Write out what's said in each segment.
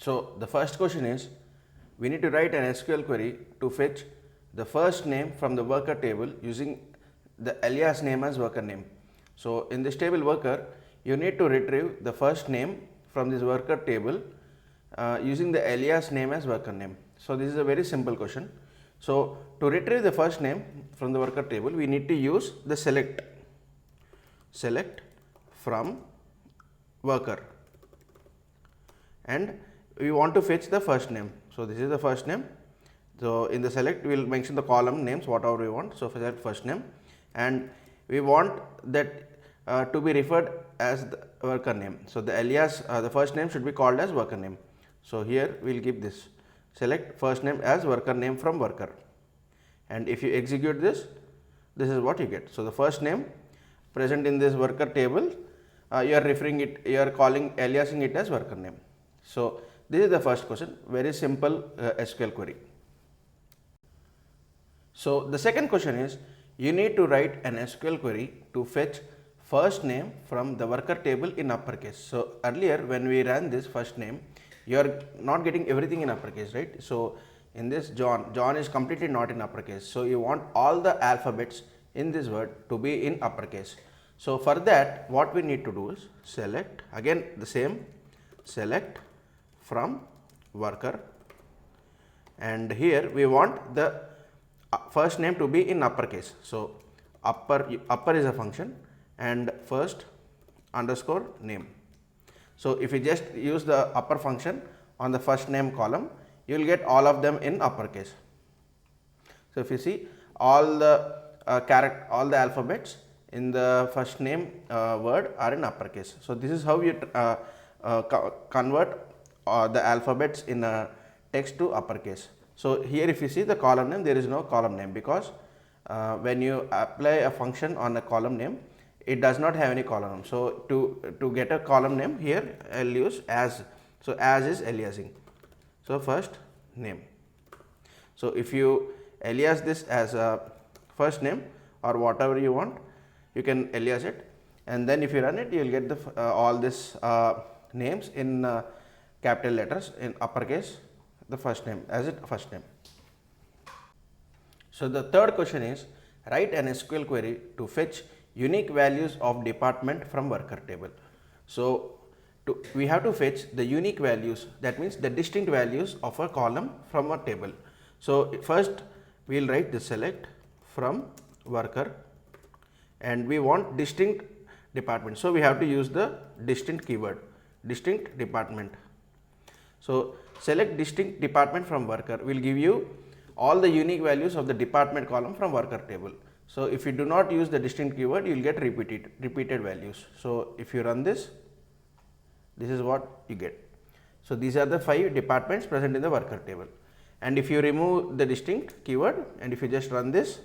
So the first question is, we need to write an SQL query to fetch the first name from the worker table using the alias name as worker name. So in this table worker, you need to retrieve the first name from this worker table using the alias name as worker name. So this is a very simple question. So to retrieve the first name from the worker table, we need to use the select from worker, and we want to fetch the first name. So this is the first name. So in the select, we will mention the column names whatever we want. So select first name, and we want that to be referred as the worker name. So the alias, the first name should be called as worker name. So here we will give this select first name as worker name from worker, and if you execute this, this is what you get. So the first name present in this worker table, you are referring it, you are calling aliasing it as worker name. So this is the first question, very simple SQL query. So the second question is, you need to write an SQL query to fetch first name from the worker table in uppercase. So earlier when we ran this first name, you are not getting everything in uppercase, right? So in this John is completely not in uppercase. So you want all the alphabets in this word to be in uppercase. So for that, what we need to do is select, again the same, select from worker, and here we want the first name to be in uppercase. So upper is a function, and first underscore name. So if you just use the upper function on the first name column, you will get all of them in uppercase. So if you see, all the all the alphabets in the first name word are in uppercase. So this is how you convert the alphabets in a text to uppercase. So here if you see the column name, there is no column name, because when you apply a function on a column name, it does not have any column name. So to get a column name, here I will use as. So as is aliasing. So first name. So if you alias this as a first name or whatever you want, you can alias it, and then if you run it, you will get the all this names in capital letters in uppercase, the first name as it first name. So the third question is, write an SQL query to fetch unique values of department from worker table. So we have to fetch the unique values, that means the distinct values of a column from a table. So first we will write the select from worker, and we want distinct department. So we have to use the distinct keyword, distinct department. So select distinct department from worker will give you all the unique values of the department column from worker table. So if you do not use the distinct keyword, you will get repeated values. So if you run this, this is what you get. So these are the 5 departments present in the worker table, and if you remove the distinct keyword and if you just run this,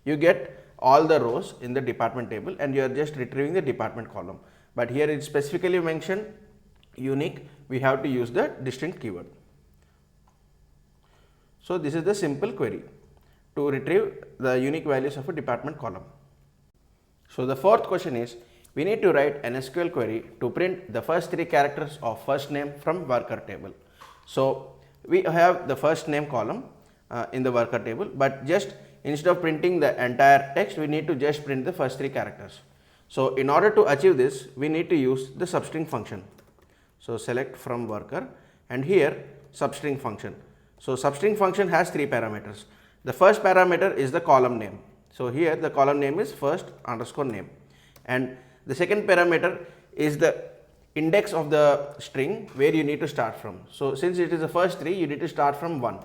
you get all the rows in the department table, and you are just retrieving the department column. But here it specifically mentioned unique, we have to use the distinct keyword. So this is the simple query to retrieve the unique values of a department column. So the fourth question is, we need to write an SQL query to print the first 3 characters of first name from worker table. So we have the first name column in the worker table, but just instead of printing the entire text, we need to just print the first 3 characters. So in order to achieve this, we need to use the substring function. So select from worker, and here substring function. So substring function has 3 parameters. The first parameter is the column name. So here the column name is first underscore name, and the second parameter is the index of the string where you need to start from. So since it is the first 3, you need to start from 1,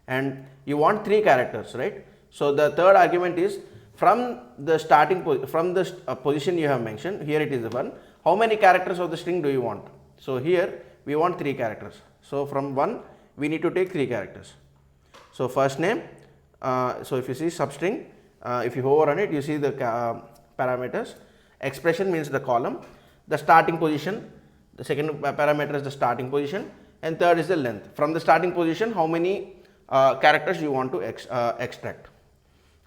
and you want 3 characters, right? So the third argument is from the starting position you have mentioned. Here it is the 1. How many characters of the string do you want? So here we want 3 characters. So from 1 we need to take 3 characters. So first name. So if you see substring, if you hover on it, you see the parameters. Expression means the column, the starting position, the second parameter is the starting position, and third is the length. From the starting position, how many characters you want to extract.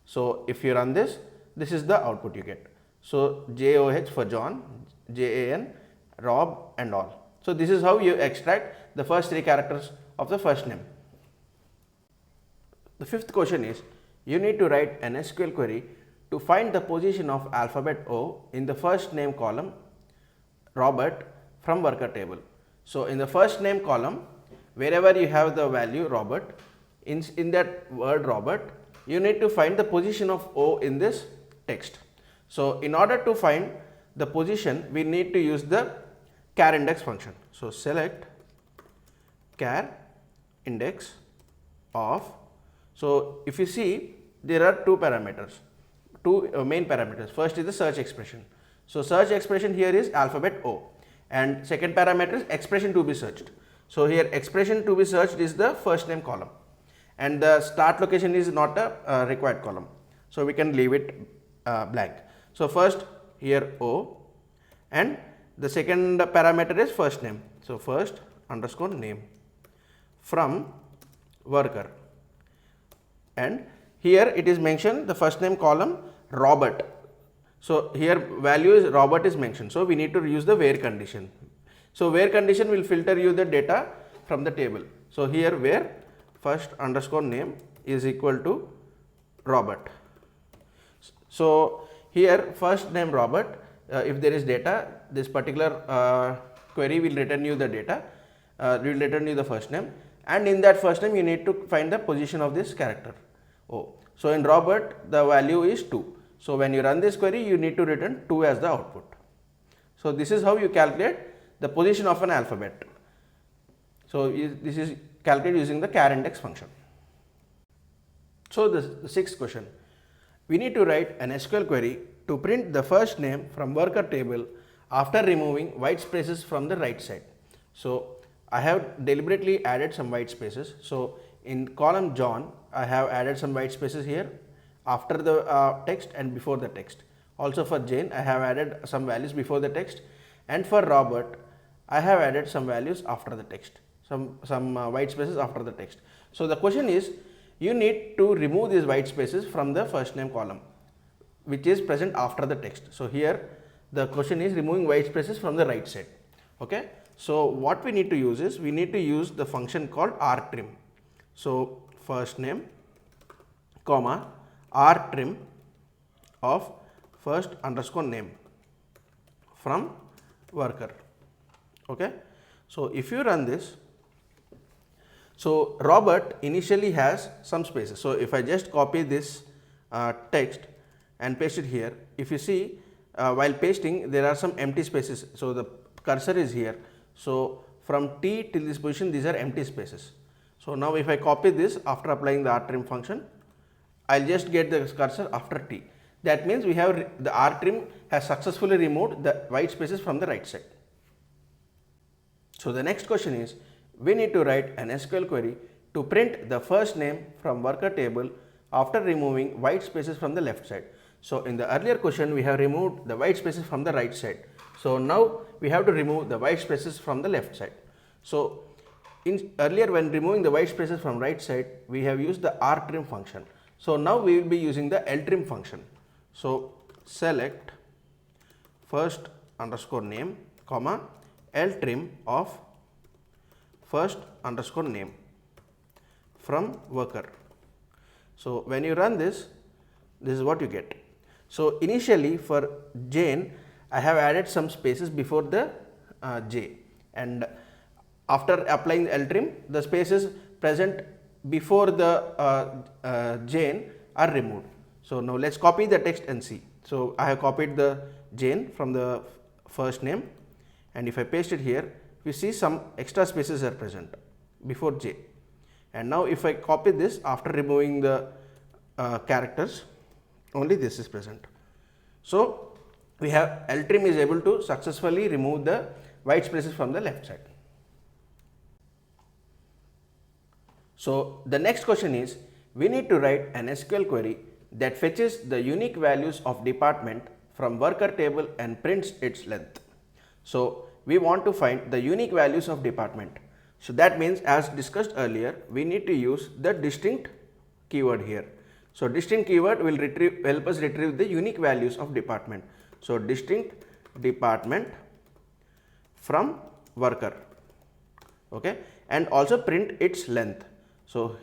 So if you run this, this is the output you get. So JOH for John, JAN, Rob and all. So this is how you extract the first three characters of the first name. The fifth question is, you need to write an SQL query to find the position of alphabet O in the first name column Robert from worker table. So in the first name column, wherever you have the value Robert, in that word Robert, you need to find the position of O in this text. So in order to find the position, we need to use the char index function. So select char index of, so if you see, there are two parameters, two main parameters. First is the search expression. So search expression here is alphabet O, and second parameter is expression to be searched. So here expression to be searched is the first name column, and the start location is not a required column, so we can leave it blank. So first here O, and the second parameter is first name. So first underscore name from worker, and here it is mentioned the first name column Robert. So here value is Robert is mentioned, so we need to use the where condition. So where condition will filter you the data from the table. So here where first underscore name is equal to Robert. So here first name Robert, if there is data, this particular query will return you the data, will return you the first name, and in that first name you need to find the position of this character O. So in Robert the value is 2. So when you run this query, you need to return 2 as the output. So this is how you calculate the position of an alphabet. So this is calculated using the char index function. So the sixth question, we need to write an SQL query to print the first name from worker table after removing white spaces from the right side. So I have deliberately added some white spaces. So in column John, I have added some white spaces here after the text and before the text. Also for Jane, I have added some values before the text, and for Robert, I have added some values after the text, some white spaces after the text. So the question is, you need to remove these white spaces from the first name column, which is present after the text. So here the question is removing white spaces from the right side. Okay. So what we need to use is, we need to use the function called rtrim. So first name comma rtrim of first underscore name from worker. Okay. So if you run this, so Robert initially has some spaces. So if I just copy this text and paste it here, if you see while pasting there are some empty spaces. So the cursor is here. So from T till this position, these are empty spaces. So now if I copy this after applying the rtrim function, I'll just get the cursor after T. That means we have the rtrim has successfully removed the white spaces from the right side. So the next question is, we need to write an SQL query to print the first name from worker table after removing white spaces from the left side. So in the earlier question, we have removed the white spaces from the right side. So now we have to remove the white spaces from the left side. So earlier when removing the white spaces from right side, we have used the rtrim function. So now we will be using the ltrim function. So select first underscore name comma ltrim of first underscore name from worker. So when you run this, this is what you get. So initially for Jane, I have added some spaces before the J, and after applying the ltrim, the spaces present before the Jane are removed. So now let's copy the text and see. So I have copied the Jane from the first name, and if I paste it here, we see some extra spaces are present before J. And now if I copy this after removing the characters, only this is present. So we have ltrim is able to successfully remove the white spaces from the left side. So the next question is, we need to write an SQL query that fetches the unique values of department from worker table and prints its length. So we want to find the unique values of department. So that means, as discussed earlier, we need to use the distinct keyword here. So distinct keyword will help us retrieve the unique values of department. So distinct department from worker, okay, and also print its length. So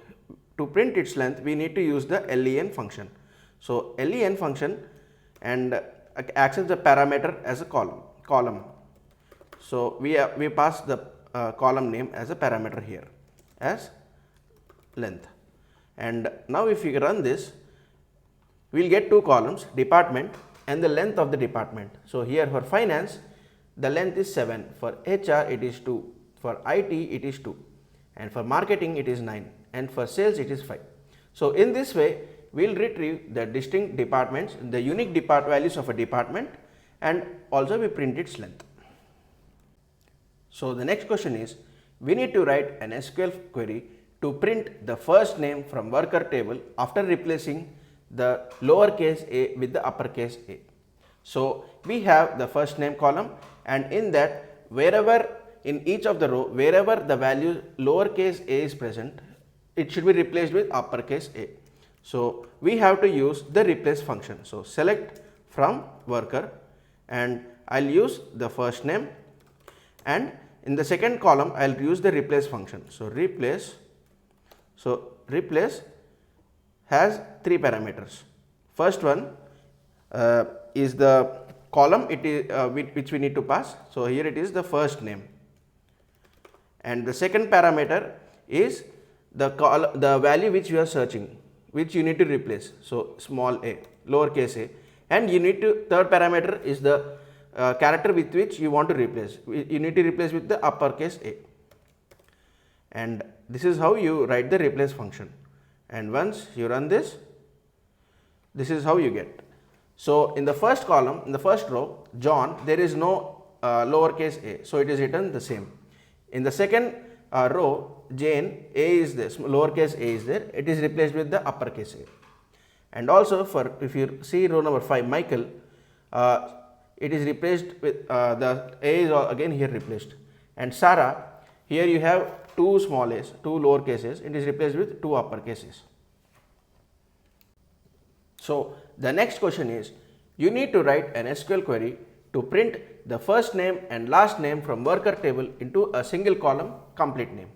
to print its length we need to use the len function. So len function and access the parameter as a column. So we pass the column name as a parameter here as length. And now if you run this, we will get two columns, department and the length of the department. So here for finance the length is 7, for HR it is 2, for IT it is 2, and for marketing it is 9, and for sales it is 5. So in this way we will retrieve the distinct departments, the unique values of a department, and also we print its length. So the next question is, we need to write an SQL query to print the first name from worker table after replacing the lowercase a with the uppercase a. So we have the first name column, and in that wherever in each of the row wherever the value lowercase a is present, it should be replaced with uppercase a. So we have to use the replace function. So select from worker, and I'll use the first name, and in the second column I'll use the replace function. So replace has three parameters. First one is the column it is which we need to pass. So here it is the first name, and the second parameter is the value which you are searching, which you need to replace. So small a, lowercase a, and you need to, third parameter is the character with which you want to replace. You need to replace with the uppercase a, and this is how you write the replace function. And once you run this, this is how you get. So in the first column, in the first row, John, there is no lowercase a, so it is written the same. In the second row, Jane, a is there, lowercase a is there, it is replaced with the uppercase a. And also for, if you see row number 5, Michael, it is replaced with the a is again here replaced. And Sarah, here you have two small a's, two lowercase a's, it is replaced with two uppercases. So the next question is, you need to write an SQL query to print the first name and last name from worker table into a single column complete name.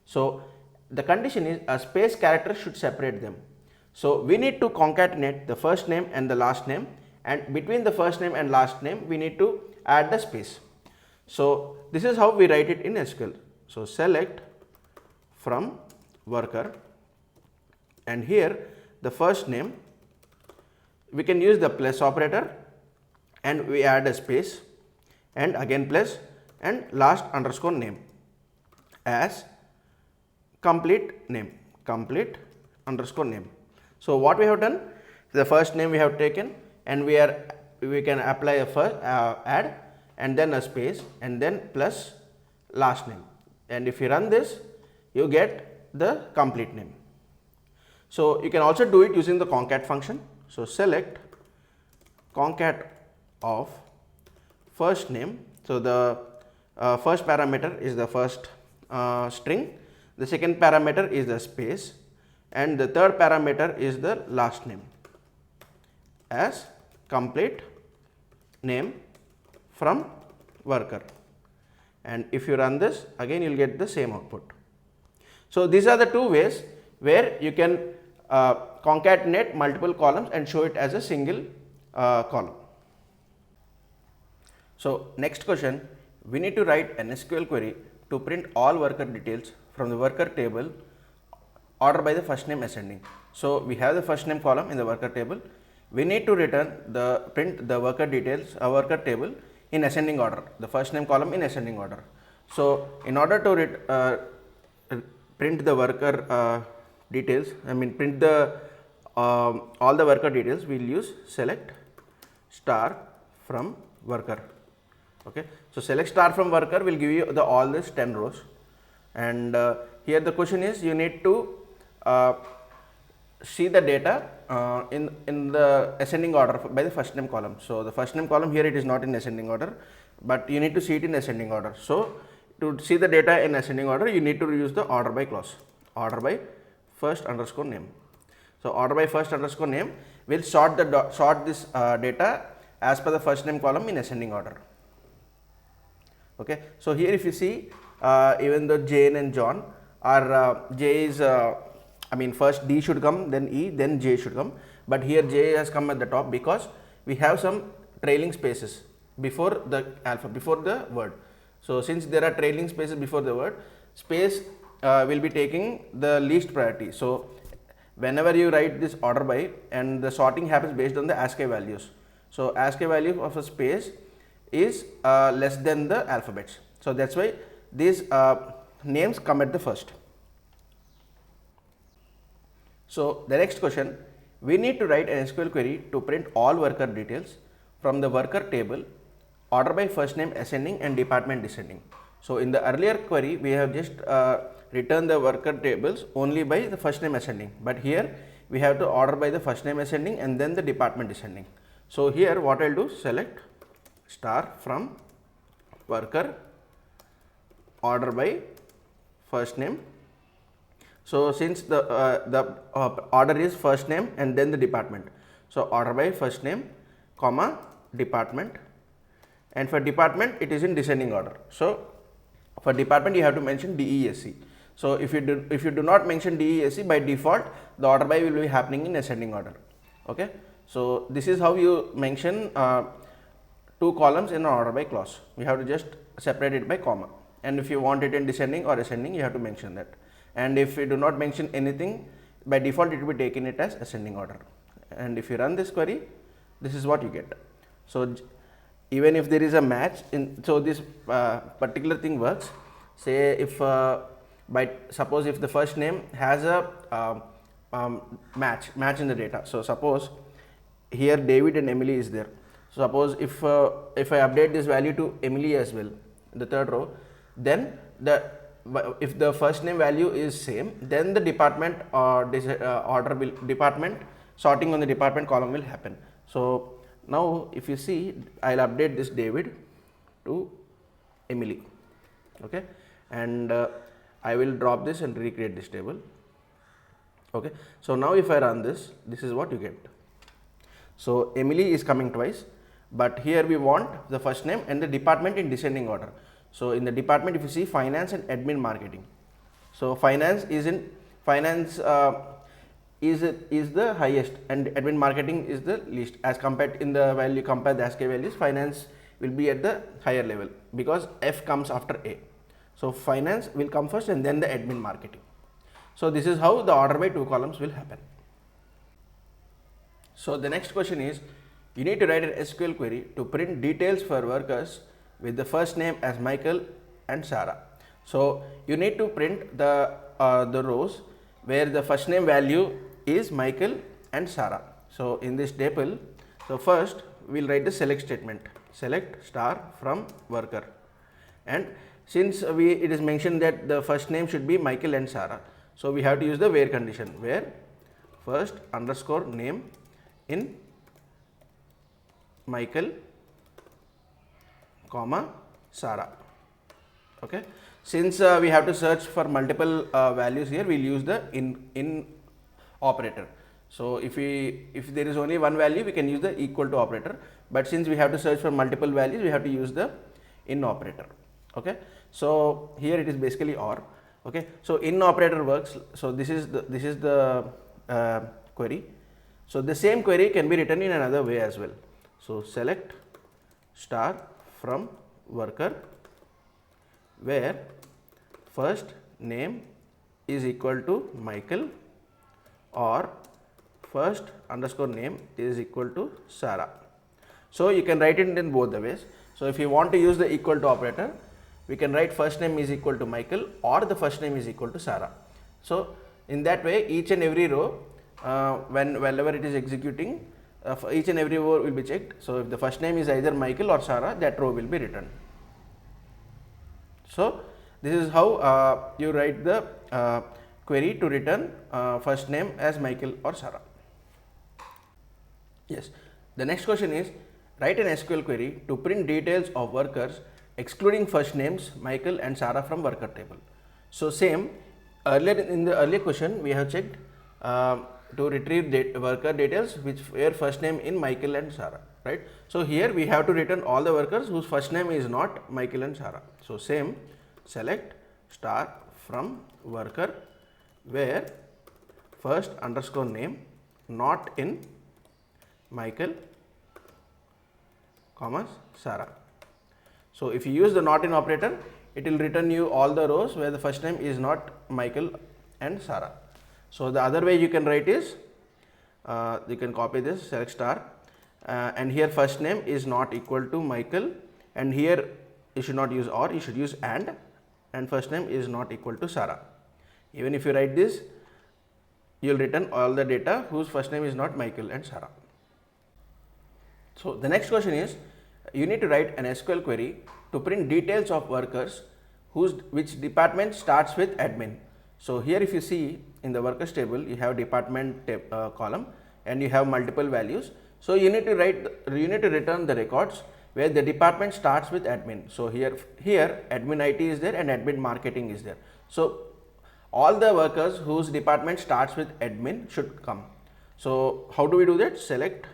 So the condition is a space character should separate them. So we need to concatenate the first name and the last name, and between the first name and last name we need to add the space. So this is how we write it in SQL. So select from worker, and here the first name we can use the plus operator, and we add a space and again plus, and last underscore name as complete name, complete underscore name. So what we have done, the first name we have taken, and we can apply a first add and then a space and then plus last name, and if you run this you get the complete name. So you can also do it using the concat function. So select concat of first name. So the first parameter is the first string, the second parameter is the space, and the third parameter is the last name as complete name from worker. And if you run this, again you will get the same output. So these are the two ways where you can concatenate multiple columns and show it as a single column. So next question, we need to write an SQL query to print all worker details from the worker table order by the first name ascending. So we have the first name column in the worker table. We need to print the worker details, worker table in ascending order, the first name column in ascending order. So in order to print the worker details, print the all the worker details, we will use select star from worker. Okay. So select star from worker will give you all these 10 rows, and here the question is, you need to see the data in the ascending order by the first name column. So the first name column here, it is not in ascending order, but you need to see it in ascending order. So to see the data in ascending order, you need to use the order by clause, order by first underscore name. So order by first underscore name will sort this data as per the first name column in ascending order. Okay, so here if you see, even though Jane and John are J is first D should come, then E, then J should come, but here J has come at the top because we have some trailing spaces before the before the word. So since there are trailing spaces before the word, space will be taking the least priority. So whenever you write this order by, and the sorting happens based on the ASCII values. So ASCII value of a space is less than the alphabets. So that's why these names come at the first. So the next question, we need to write an SQL query to print all worker details from the worker table, order by first name ascending and department descending. So in the earlier query, we have just returned the worker tables only by the first name ascending, but here we have to order by the first name ascending and then the department descending. So here what I'll do, select star from worker, order by first name. So since the order is first name and then the department, so order by first name, comma, department, and for department it is in descending order. So for department you have to mention DESC. So if you do not mention DESC, by default the order by will be happening in ascending order. Okay, so this is how you mention two columns in an order by clause. You have to just separate it by comma, and if you want it in descending or ascending, you have to mention that. And if you do not mention anything, by default it will be taken it as ascending order. And if you run this query, this is what you get. So even if there is a match in, so this particular thing works. Say if suppose if the first name has a match in the data. So suppose here David and Emily is there. So suppose if I update this value to Emily as well, the third row, then if the first name value is same, then the department order will department sorting on the department column will happen. So now if you see, I'll update this David to Emily. Okay, and I will drop this and recreate this table. Okay, so now if I run this, this is what you get. So Emily is coming twice, but here we want the first name and the department in descending order. So in the department, if you see finance and admin marketing, so finance is in finance is the highest and admin marketing is the least, as compared in the value compare the ASCII values, finance will be at the higher level because F comes after A. So finance will come first and then the admin marketing. So this is how the order by two columns will happen. So the next question is, you need to write an SQL query to print details for workers with the first name as Michael and Sarah. So you need to print the rows where the first name value is Michael and Sarah. So in this table, so first we'll write the select statement, select star from worker, and since it is mentioned that the first name should be Michael and Sarah, so we have to use the where condition, where first underscore name in Michael, comma Sarah. Okay, since we have to search for multiple values here, we'll use the in operator. So if there is only one value, we can use the equal to operator, but since we have to search for multiple values, we have to use the in operator. Okay, so here it is basically or. Okay, so in operator works. So this is the query. So the same query can be written in another way as well. So select star from worker where first name is equal to Michael or first underscore name is equal to Sarah. So you can write it in both the ways. So if you want to use the equal to operator, we can write first name is equal to Michael or the first name is equal to Sarah. So in that way, each and every row, whenever it is executing, each and every row will be checked. So if the first name is either Michael or Sarah, that row will be written. So this is how you write the query to return first name as Michael or Sarah. Yes. The next question is, write an SQL query to print details of workers excluding first names Michael and Sarah from worker table. So same, earlier in the earlier question we have checked to retrieve worker details which were first name in Michael and Sarah. right? So here we have to return all the workers whose first name is not Michael and Sarah. So same, select star from worker where first underscore name not in Michael, comma Sarah. So if you use the not in operator, it will return you all the rows where the first name is not Michael and Sarah. So the other way you can write is, you can copy this, select star, and here first name is not equal to Michael, and here you should not use or, you should use and first name is not equal to Sarah. Even if you write this, you will return all the data whose first name is not Michael and Sarah. So the next question is, you need to write an SQL query to print details of workers which department starts with admin. So here if you see in the workers table, you have department column and you have multiple values. So you need to return the records where the department starts with admin. So here admin IT is there and admin marketing is there. So all the workers whose department starts with admin should come. So how do we do that? Select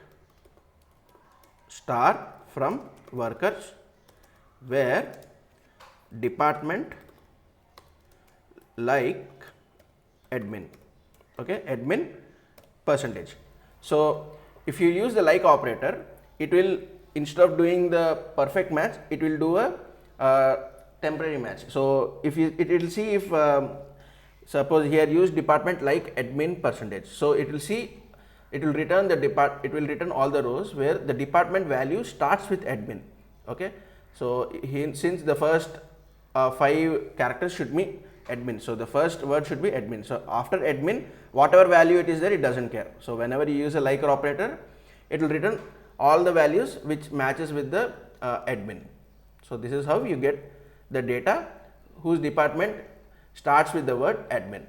star from workers where department like admin, okay, admin percentage. So if you use the like operator, it will, instead of doing the perfect match, it will do a temporary match. So if you, it will see if suppose here use department like admin percentage. So it will see, it will return it will return all the rows where the department value starts with admin. Okay, so since the first 5 characters should be admin, so the first word should be admin. So after admin, whatever value it is there, it doesn't care. So whenever you use a like operator, it will return all the values which matches with the admin. So this is how you get the data whose department starts with the word admin.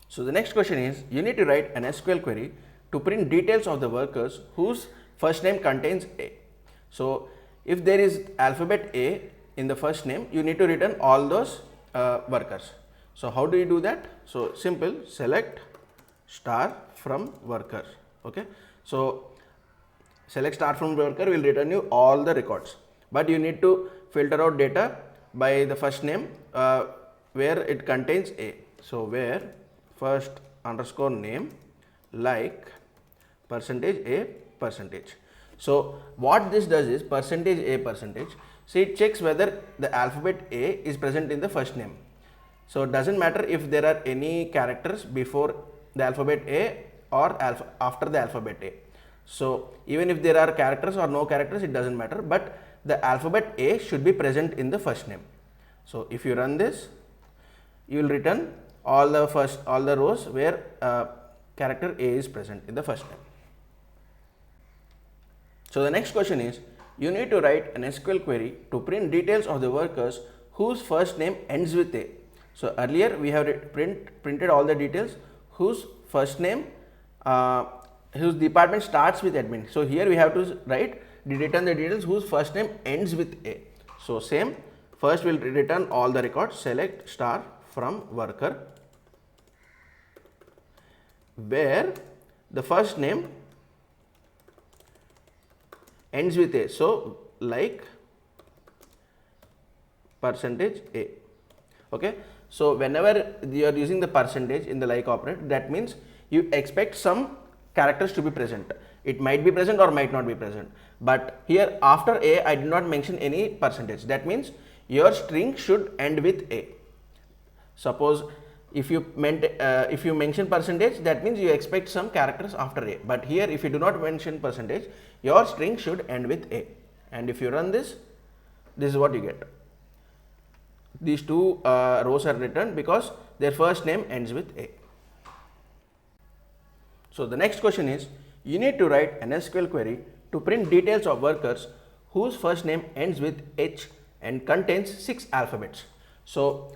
So the next question is, you need to write an SQL query to print details of the workers whose first name contains A. So if there is alphabet A in the first name, you need to return all those workers. So how do you do that? So simple, select star from worker. Okay, so select star from worker will return you all the records, but you need to filter out data by the first name where it contains A. So where first underscore name like percentage A percentage. So what this does is percentage A percentage. So it checks whether the alphabet A is present in the first name. So it doesn't matter if there are any characters before the alphabet A or after the alphabet A. So even if there are characters or no characters, it doesn't matter, but the alphabet A should be present in the first name. So if you run this, you will return all the rows where character A is present in the first name. So the next question is, you need to write an SQL query to print details of the workers whose first name ends with A. So earlier we have printed all the details whose first name, whose department starts with admin. So here we have to return the details whose first name ends with A. So same, first we'll return all the records, select star from worker where the first name ends with A. So like percentage A. Okay, so whenever you are using the percentage in the like operator, that means you expect some characters to be present. It might be present or might not be present, but here after A I did not mention any percentage. That means your string should end with A. Suppose if you mention percentage, that means you expect some characters after A, but here if you do not mention percentage, your string should end with A. And if you run this, this is what you get. These two rows are returned because their first name ends with A. So the next question is, you need to write an SQL query to print details of workers whose first name ends with H and contains 6 alphabets. So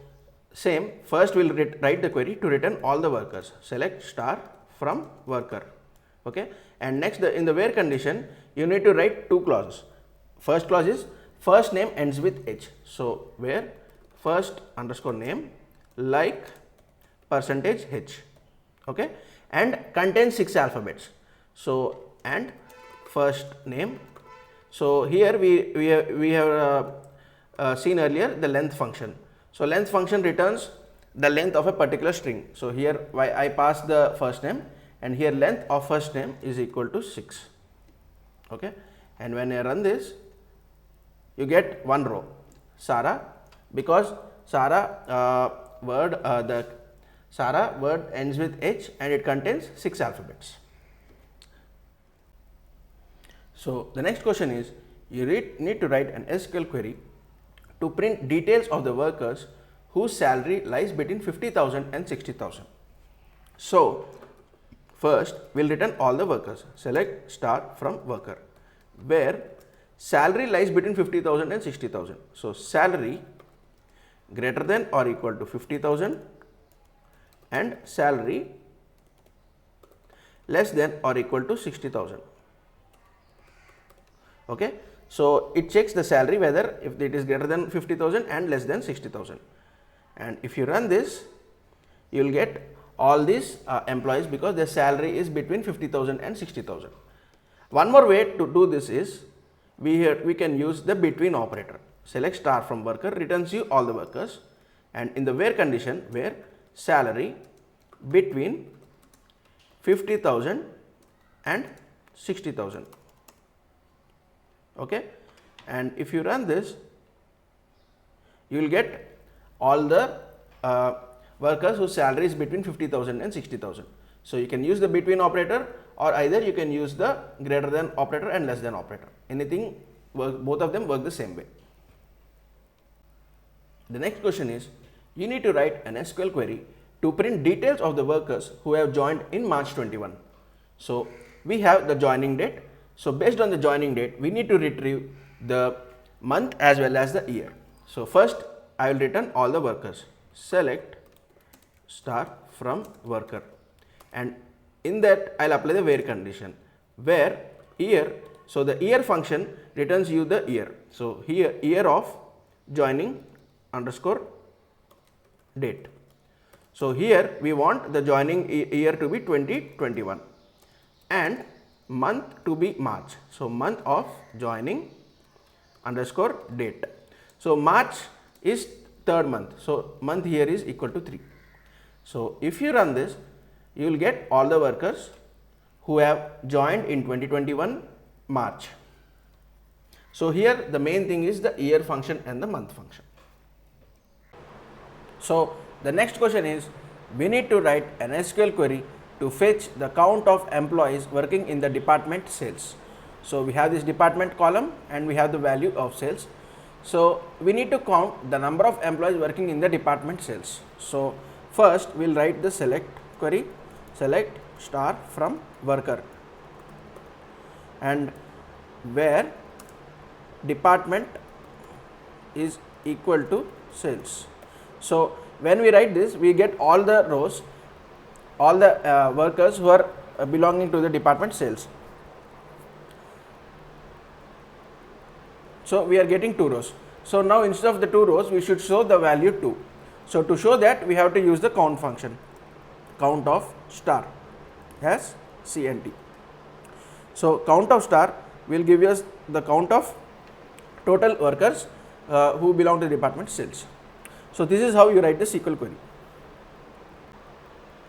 same, first we'll write the query to return all the workers. Select star from worker. Okay, and next in the where condition, you need to write 2 clauses. First clause is first name ends with H. So where first underscore name like percentage H. Okay, and contains 6 alphabets. So and first name. So here we have seen earlier the length function. So length function returns the length of a particular string. So here I pass the first name, and here length of first name is equal to 6. Okay, and when I run this, you get one row, Sarah, because Sarah Sarah word ends with H and it contains 6 alphabets. So the next question is, you need to write an SQL query to print details of the workers whose salary lies between 50,000 and 60,000. So first we'll return all the workers. Select star from worker, where salary lies between 50,000 and 60,000. So salary greater than or equal to 50,000 and salary less than or equal to 60,000. Okay, so it checks the salary whether if it is greater than 50,000 and less than 60,000. And if you run this, you will get all these employees because their salary is between 50,000 and 60,000. One more way to do this is we can use the between operator. Select star from worker returns you all the workers, and in the where condition, where salary between 50,000 and 60,000. Okay, and if you run this, you will get all the workers whose salary is between 50,000 and 60,000. So you can use the between operator, or either you can use the greater than operator and less than operator. Anything, both of them work the same way. The next question is, you need to write an SQL query to print details of the workers who have joined in March 21. So we have the joining date. So based on the joining date, we need to retrieve the month as well as the year. So first I will return all the workers. Select star from worker, and in that I will apply the where condition, where year. So the year function returns you the year. So here year of joining underscore date. So here we want the joining year to be 2021 and month to be March. So month of joining underscore date. So March is third month. So month here is equal to 3. So if you run this, you will get all the workers who have joined in 2021 March. So here the main thing is the year function and the month function. So the next question is, we need to write an SQL query to fetch the count of employees working in the department sales. So we have this department column and we have the value of sales. So we need to count the number of employees working in the department sales. So first we will write the select query, select star from worker, and where department is equal to sales. So when we write this, we get all the rows, all the workers who are belonging to the department sales. So we are getting 2 rows. So now instead of the 2 rows, we should show the value 2. So to show that, we have to use the count function, count of star as CNT. So count of star will give us the count of total workers who belong to the department sales. So this is how you write the SQL query.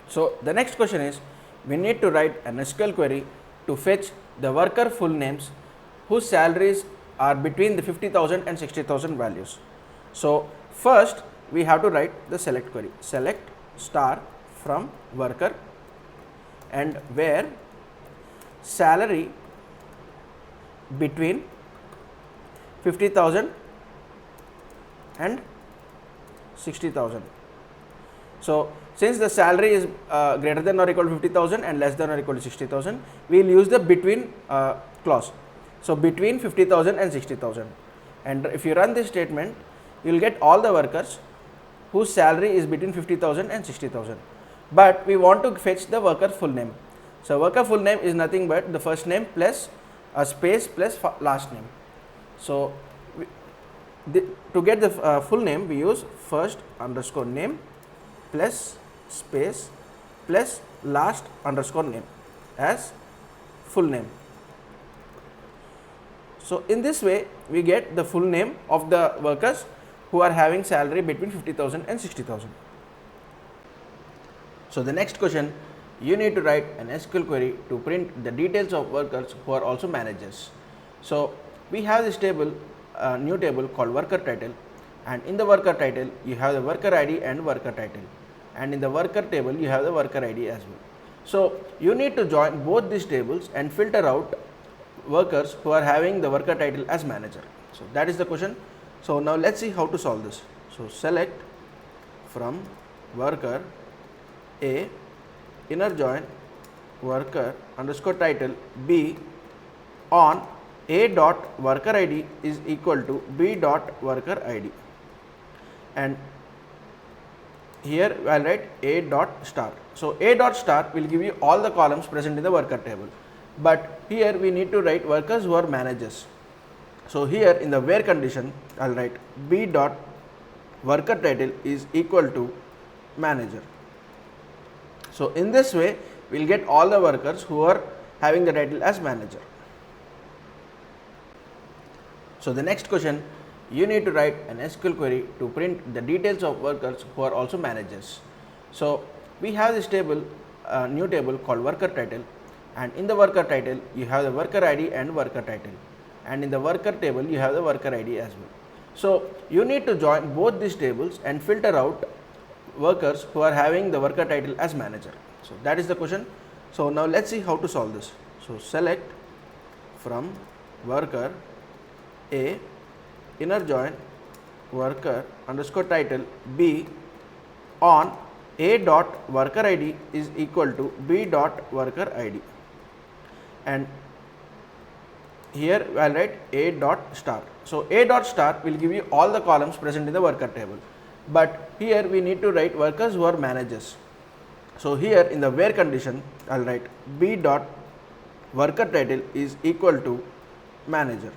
So the next question is, we need to write an SQL query to fetch the worker full names whose salaries are between the 50,000 and 60,000 values. So first we have to write the select query, select star from worker, and where salary between 50,000 and 60,000. So since the salary is greater than or equal to 50,000 and less than or equal to 60,000, we will use the between clause. So between 50,000 and 60,000, and if you run this statement, you will get all the workers whose salary is between 50,000 and 60,000. But we want to fetch the worker full name. So worker full name is nothing but the first name plus a space plus last name. So to get the full name, we use first underscore name plus space plus last underscore name as full name. So in this way we get the full name of the workers who are having salary between 50,000 and 60,000. So the next question, you need to write an SQL query to print the details of workers who are also managers. So we have this table, a new table called worker title, and in the worker title you have the worker ID and worker title, and in the worker table you have the worker ID as well. So you need to join both these tables and filter out workers who are having the worker title as manager. So that is the question. So now let's see how to solve this. So select from worker A, inner join worker underscore title B on A dot worker ID is equal to B dot worker ID, and here I'll write A dot star. So A dot star will give you all the columns present in the worker table, but here we need to write workers who are managers. So here in the where condition I'll write B dot worker title is equal to manager. So in this way we will get all the workers who are having the title as manager. So the next question, you need to write an SQL query to print the details of workers who are also managers. So we have this table, a new table called worker title, and in the worker title you have the worker ID and worker title, and in the worker table you have the worker ID as well. So you need to join both these tables and filter out workers who are having the worker title as manager. So that is the question. So now let's see how to solve this. So select from worker A, inner join worker underscore title B on A dot worker ID is equal to B dot worker ID, and here I'll write A dot star. So A dot star will give you all the columns present in the worker table, but here we need to write workers who are managers. So here in the where condition I'll write B dot worker title is equal to manager.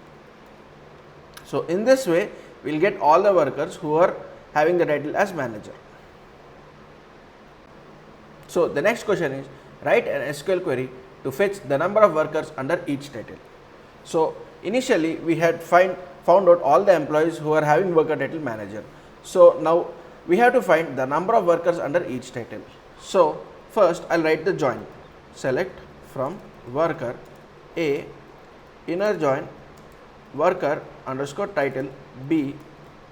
So in this way we will get all the workers who are having the title as manager. So the next question is, write an SQL query to fetch the number of workers under each title. So initially we had found out all the employees who are having worker title manager. So now we have to find the number of workers under each title. So first I'll write the join. Select from worker A, inner join worker underscore title B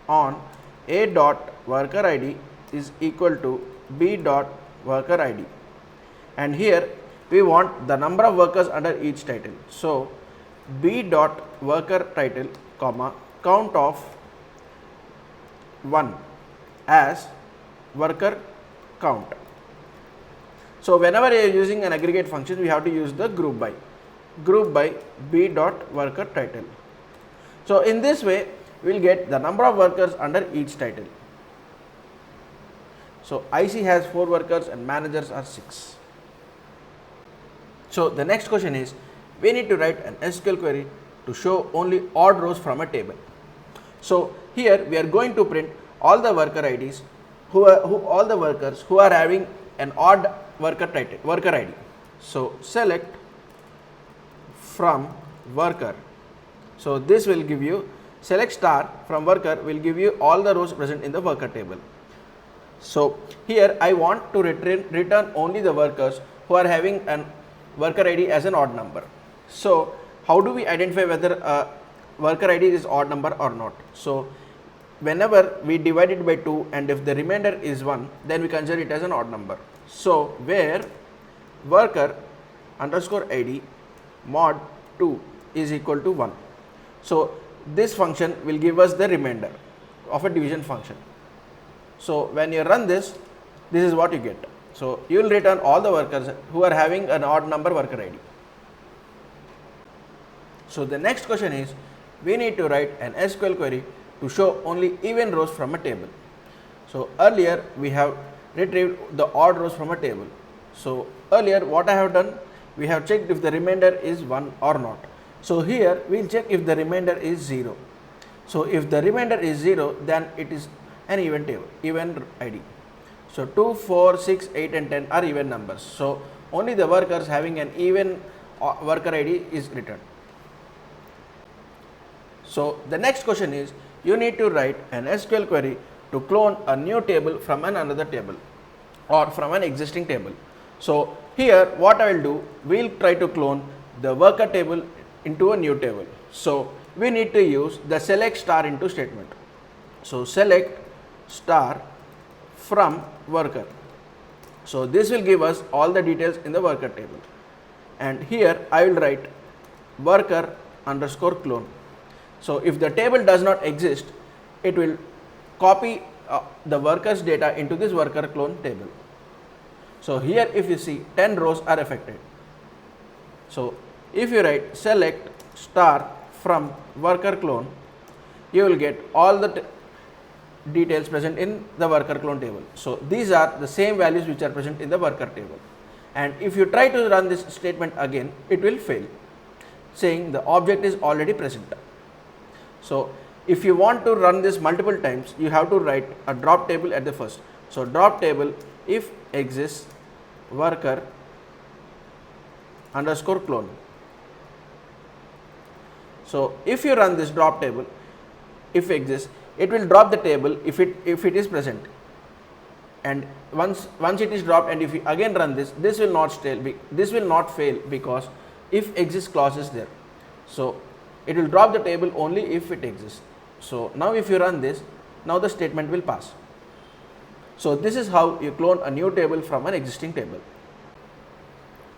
on A dot worker ID is equal to B dot worker ID, and here we want the number of workers under each title. So B dot worker title comma count of 1 as worker count. So whenever you are using an aggregate function, we have to use the group by B dot worker title. So in this way we will get the number of workers under each title. So IC has 4 workers and managers are 6. So the next question is, we need to write an SQL query to show only odd rows from a table. So here we are going to print all the worker IDs all the workers who are having an odd worker ID. So select from worker. So this will give you, select star from worker will give you all the rows present in the worker table. So here I want to return only the workers who are having an worker ID as an odd number. So how do we identify whether a worker ID is odd number or not? So whenever we divide it by 2 and if the remainder is 1, then we consider it as an odd number. So where worker underscore ID mod 2 is equal to 1. So this function will give us the remainder of a division function. So when you run this, this is what you get. So you will return all the workers who are having an odd number worker ID. So the next question is, we need to write an SQL query to show only even rows from a table. So earlier we have retrieved the odd rows from a table. So earlier what I have done, we have checked if the remainder is 1 or not. So here we will check if the remainder is 0. So if the remainder is 0, then it is an even table, even ID. So 2, 4, 6, 8 and 10 are even numbers. So only the workers having an even worker ID is returned. So the next question is, you need to write an SQL query to clone a new table from another table or from an existing table. So here what I will do, we will try to clone the worker table into a new table. So we need to use the select star into statement. So select star from worker. So this will give us all the details in the worker table, and here I will write worker underscore clone. So if the table does not exist, it will copy the workers data into this worker clone table. So here if you see 10 rows are affected. So if you write select star from worker clone, you will get all the details present in the worker clone table. So these are the same values which are present in the worker table, and if you try to run this statement again, it will fail, saying the object is already present. So if you want to run this multiple times, you have to write a drop table at the first. So drop table if exists worker underscore clone. So if you run this drop table if exists, it will drop the table if it is present, and once it is dropped, and if you again run this will not fail because if exists clause is there. So it will drop the table only if it exists. So now if you run this, now the statement will pass. So this is how you clone a new table from an existing table.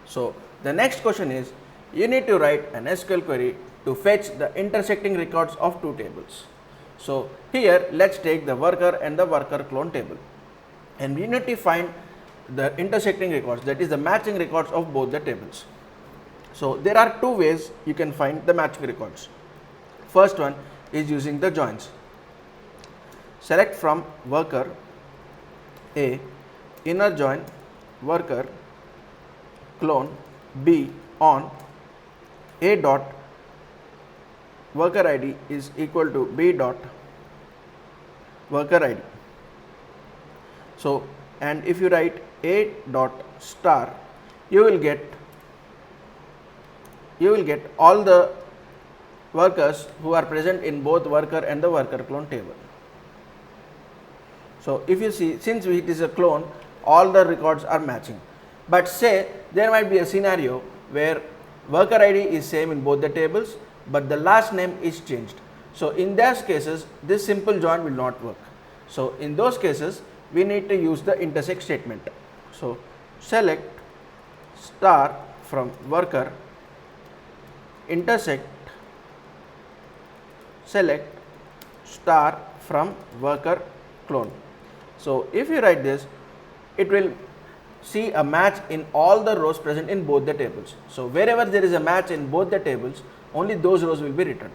So the next question is, you need to write an SQL query to fetch the intersecting records of two tables. So here let's take the worker and the worker clone table, and we need to find the intersecting records, that is the matching records of both the tables. So there are two ways you can find the matching records. First one is using the joins. Select from worker A, inner join worker clone B on A dot worker ID is equal to B dot worker ID. So, and if you write A dot star, you will get all the workers who are present in both worker and the worker clone table. So if you see, since it is a clone, all the records are matching. But say there might be a scenario where worker ID is same in both the tables, but the last name is changed. So in those cases, this simple join will not work. So in those cases, we need to use the intersect statement. So select star from worker, intersect select star from worker clone. So if you write this, it will see a match in all the rows present in both the tables. So wherever there is a match in both the tables, only those rows will be returned.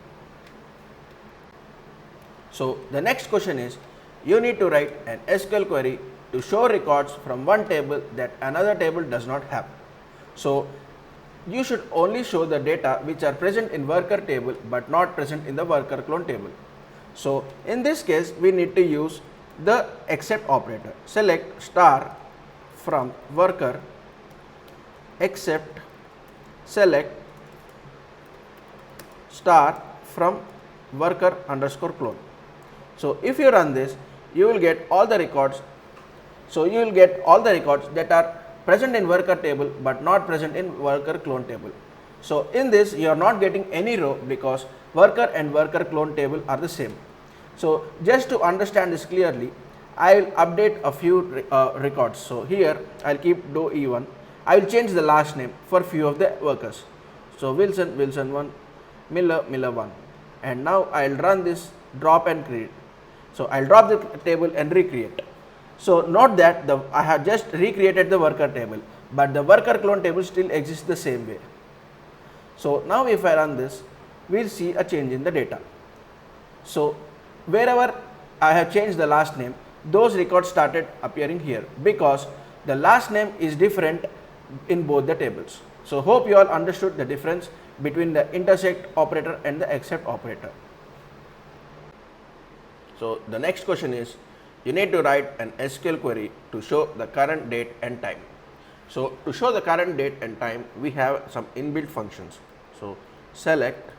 So the next question is, you need to write an SQL query to show records from one table that another table does not have. So you should only show the data which are present in worker table but not present in the worker clone table. So in this case, we need to use the except operator. Select star from worker, except select star from worker underscore clone. So if you run this, you will get all the records. So you will get all the records that are present in worker table but not present in worker clone table. So in this, you are not getting any row because worker and worker clone table are the same. So just to understand this clearly, I will update a few records. So here I will keep do E1. I will change the last name for few of the workers. So Wilson 1, Miller 1, and now I will run this drop and create. So I will drop the table and recreate. So note that I have just recreated the worker table, but the worker clone table still exists the same way. So now if I run this, we will see a change in the data. So wherever I have changed the last name, those records started appearing here because the last name is different in both the tables. So hope you all understood the difference between the intersect operator and the except operator. So the next question is, you need to write an SQL query to show the current date and time. So to show the current date and time, we have some inbuilt functions. So select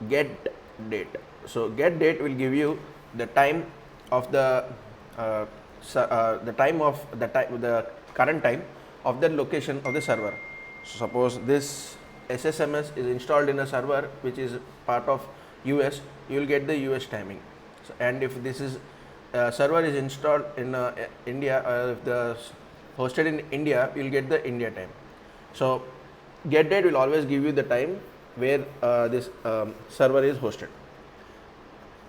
get date. So get date will give you the time of the the current time of the location of the server. So suppose this SSMS is installed in a server which is part of US, you will get the US timing. So, and if this is server is installed in India, if the hosted in India, you will get the India time. So get date will always give you the time where this server is hosted.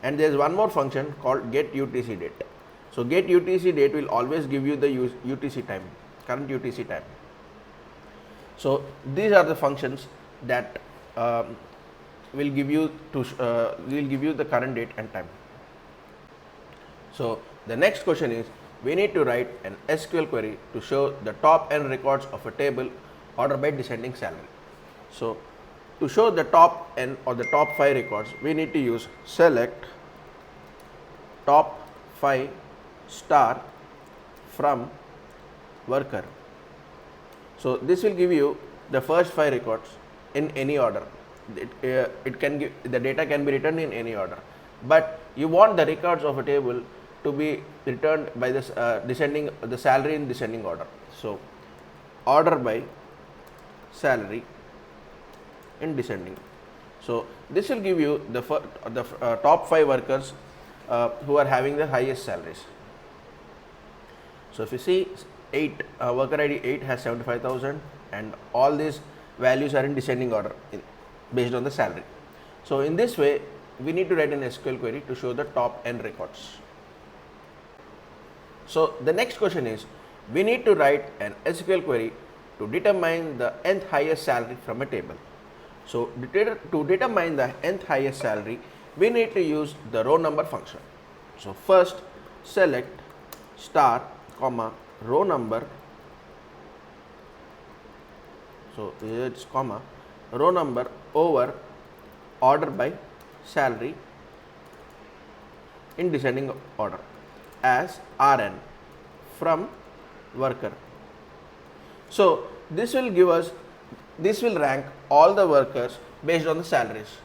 And there is one more function called get UTC date. So get UTC date will always give you the UTC time, current UTC time. So these are the functions that will give you the current date and time. So the next question is, we need to write an SQL query to show the top n records of a table ordered by descending salary. So to show the top n or the top 5 records, we need to use select top 5 star from worker. So this will give you the first 5 records in any order. It can give, the data can be written in any order, but you want the records of a table to be returned by this the salary in descending order. So order by salary in descending. So this will give you the top 5 workers who are having the highest salaries. So if you see 8 worker ID 8 has 75,000, and all these values are in descending order based on the salary. So in this way, we need to write an SQL query to show the top n records. So the next question is, we need to write an SQL query to determine the nth highest salary from a table. So to determine the nth highest salary, we need to use the row number function. So first select star comma row number. So it's comma row number over order by salary in descending order as Rn from worker. So this will give us, this will rank all the workers based on the salaries.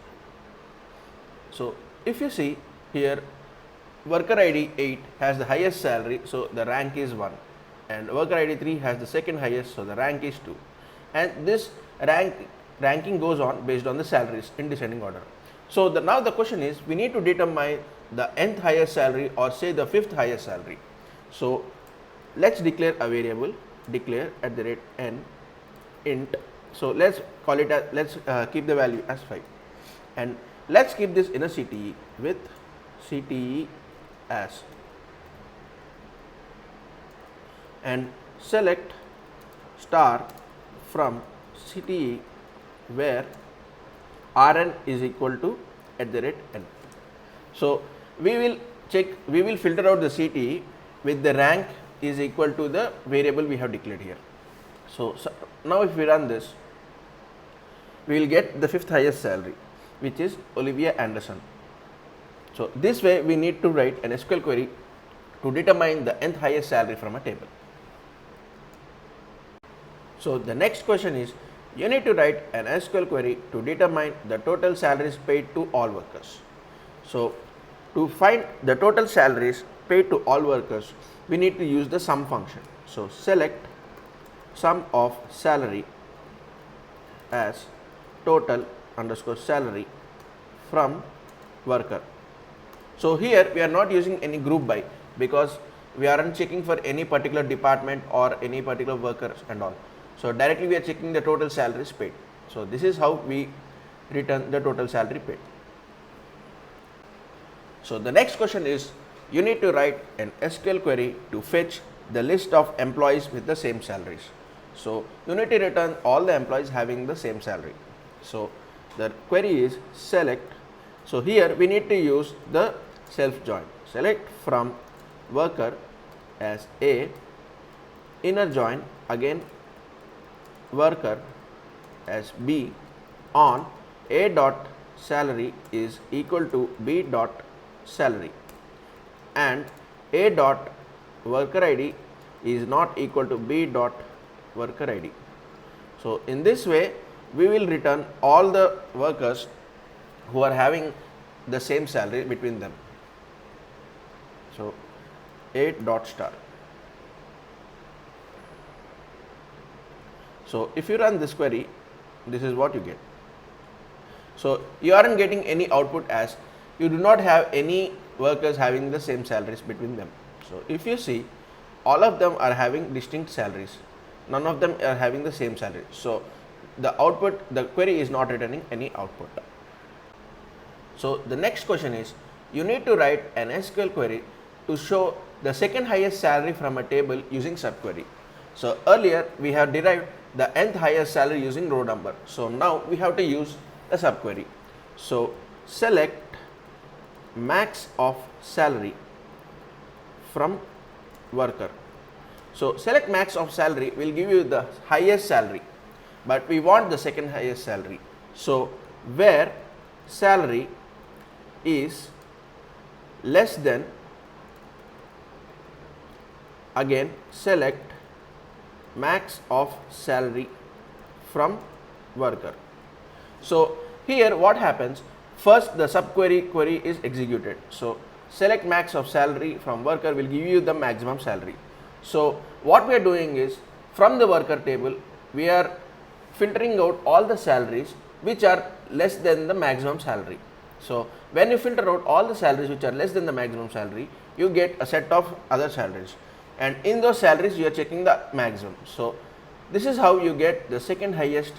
So if you see here, worker ID 8 has the highest salary, so the rank is 1, and worker ID 3 has the second highest, so the rank is 2, and this ranking goes on based on the salaries in descending order. So now the question is, we need to determine the nth highest salary, or say the 5th highest salary. So let's declare a variable, declare @n int. So let's call it let's keep the value as 5, and let's keep this in a CTE with CTE as, and select star from CTE where Rn is equal to @n. So we will filter out the CTE with the rank is equal to the variable we have declared here. So now if we run this, we will get the 5th highest salary, which is Olivia Anderson. So this way we need to write an SQL query to determine the nth highest salary from a table. So the next question is, you need to write an SQL query to determine the total salaries paid to all workers. So to find the total salaries paid to all workers, we need to use the sum function. So select sum of salary as total underscore salary from worker. So here we are not using any group by, because we aren't checking for any particular department or any particular workers and all. So directly we are checking the total salaries paid. So this is how we return the total salary paid. So the next question is, you need to write an SQL query to fetch the list of employees with the same salaries. So you need to return all the employees having the same salary. So the query is select. So here we need to use the self join. Select from worker as A, inner join again worker as B on A dot salary is equal to B dot salary, and A dot worker ID is not equal to B dot worker ID. So in this way we will return all the workers who are having the same salary between them. So 8 dot star. So if you run this query, this is what you get. So you aren't getting any output as you do not have any workers having the same salaries between them. So if you see, all of them are having distinct salaries. None of them are having the same salary. So the output, the query is not returning any output. So the next question is, you need to write an SQL query to show the second highest salary from a table using subquery. So earlier we have derived the nth highest salary using row number. So now we have to use a subquery. So select max of salary from worker. So select max of salary will give you the highest salary, but we want the second highest salary. So where salary is less than, again select max of salary from worker. So here what happens, first the subquery query is executed. So select max of salary from worker will give you the maximum salary. So what we are doing is, from the worker table we are filtering out all the salaries which are less than the maximum salary. So when you filter out all the salaries which are less than the maximum salary, you get a set of other salaries, and in those salaries you are checking the maximum. So this is how you get the second highest